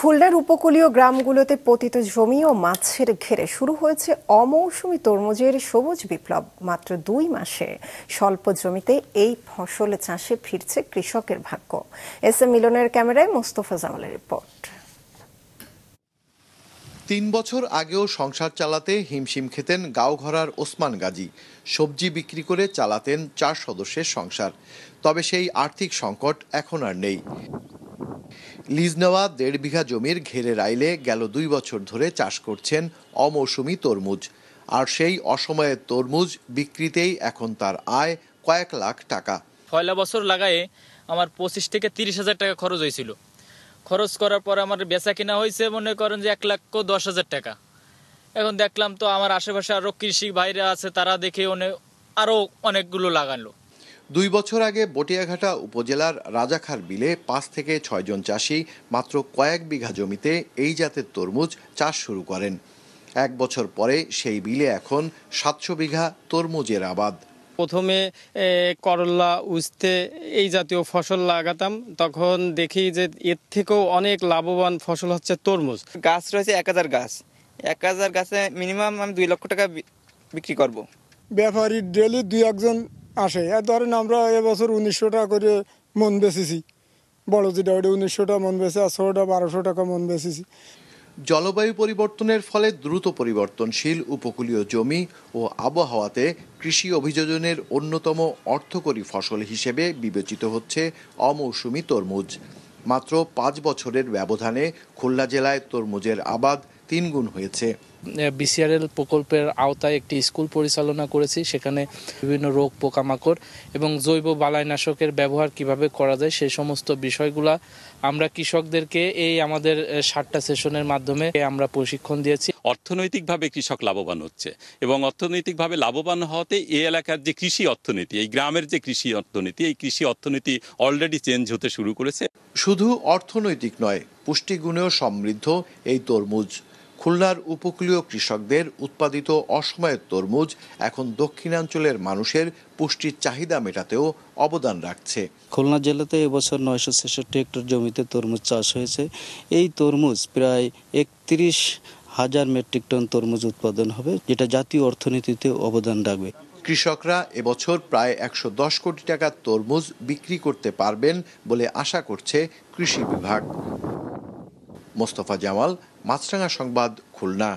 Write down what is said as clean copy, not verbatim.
খুলনার উপকূলীয় গ্রামগুলোতে পতিত জমি ও মাছের ঘেরে শুরু হয়েছে অমৌসুমী তরমুজের সবুজ বিপ্লব। মাত্র 2 মাসে স্বল্প জমিতে এই ফসল চাষে ফিরছে কৃষকের ভাগ্য। এস এম মিলনের ক্যামেরায় মোস্তফা জামালের রিপোর্ট। 3 বছর আগেও সংসার চালাতে হিমশিম খেতেন গাঁওঘরার ওসমান গাজী। সবজি বিক্রি করে চালাতেন 4 সদস্যের সংসার। তবে সেই আর্থিক সংকট এখন আর নেই। লিজ নেওয়া 1.5 বিঘা জমির ঘেরের আইলে গেল 2 বছর ধরে চাষ করছেন অমৌসুমী তরমুজ। আর সেই অসময়ের তরমুজ বিক্রিতেই এখন তার আয় কয়েক লাখ টাকা। পয়লা বছর লাগায়ে আমার 25 থেকে 30,000 টাকা খরচ হয়েছিল। খরচ করার পর আমার বেচা কিনা হয়েছে মনে করেন যে 1,10,000 টাকা। এখন দেখলাম তো আমার আশেপাশে আরো কৃষি ভাইরা আছে, তারা দেখে আরো অনেকগুলো লাগালো। 2 বছর আগে বটিয়াঘাটা উপজেলার রাজাখার বিলে 5 থেকে 6 জন চাষি মাত্র কয়েক বিঘা জমিতে এই জাতের তরমুজ চাষ শুরু করেন। 1 বছর পরে সেই বিলে এখন 700 বিঘা তরমুজের আবাদ। প্রথমে করলা, উস্তে এই জাতীয় ফসল লাগাতাম, তখন দেখি যে এর থেকেও অনেক লাভবান ফসল হচ্ছে তরমুজ। গাছ রয়েছে 1000 গাছ, 1000 গাছে মিনিমাম আমি 2 লক্ষ টাকা বিক্রি করব। ব্যাপারী ডেলি 2-1 আসে। আর ধরেন আমরা এবছর 1900 টাকা করে মন বেচেছি, বড় যেটা ওটা 1900 টাকা মন বেচে, আর ছোটটা 1200 টাকা মন বেচেছি। জলবায়ু পরিবর্তনের ফলে দ্রুত পরিবর্তনশীল উপকূলীয় জমি ও আবহাওয়াতে কৃষি অভিযোজনের অন্যতম অর্থকরী ফসল হিসেবে বিবেচিত হচ্ছে অমৌসুমী তরমুজ। মাত্র 5 বছরের ব্যবধানে খুলনা জেলায় তরমুজের আবাদ 3 গুণ হয়েছে। বিসিআরএল প্রকল্পের আওতায় একটি স্কুল পরিচালনা করেছি। সেখানে বিভিন্ন রোগ, পোকামাকড় এবং জৈব বালাইনাশকের ব্যবহার কিভাবে করা যায় সেই সমস্ত বিষয়গুলা আমরা কৃষকদেরকে এই আমাদের 7টা সেশনের মাধ্যমে আমরা প্রশিক্ষণ দিয়েছি। অর্থনৈতিকভাবে কৃষক লাভবান হচ্ছে এবং অর্থনৈতিকভাবে লাভবান হওয়াতে এই এলাকার যে কৃষি অর্থনীতি, এই গ্রামের যে কৃষি অর্থনীতি, এই কৃষি অর্থনীতি অলরেডি চেঞ্জ হতে শুরু করেছে। শুধু অর্থনৈতিক নয়, পুষ্টিগুণেও সমৃদ্ধ এই তরমুজ। খুলনার উপকূলীয় কৃষকদের উৎপাদিত অসময়ের তরমুজ এখন দক্ষিণাঞ্চলের মানুষের পুষ্টির চাহিদা মেটাতেও অবদান রাখছে। খুলনা জেলাতে এবছর 966 হেক্টর জমিতে তরমুজ চাষ হয়েছে। এই তরমুজ প্রায় 31,000 মেট্রিক টন তরমুজ উৎপাদন হবে, যেটা জাতীয় অর্থনীতিতে অবদান রাখবে। কৃষকরা এবছর প্রায় 110 কোটি টাকার তরমুজ বিক্রি করতে পারবেন বলে আশা করছে কৃষি বিভাগ। মোস্তফা জামাল, মাছরাঙা সংবাদ, খুলনা।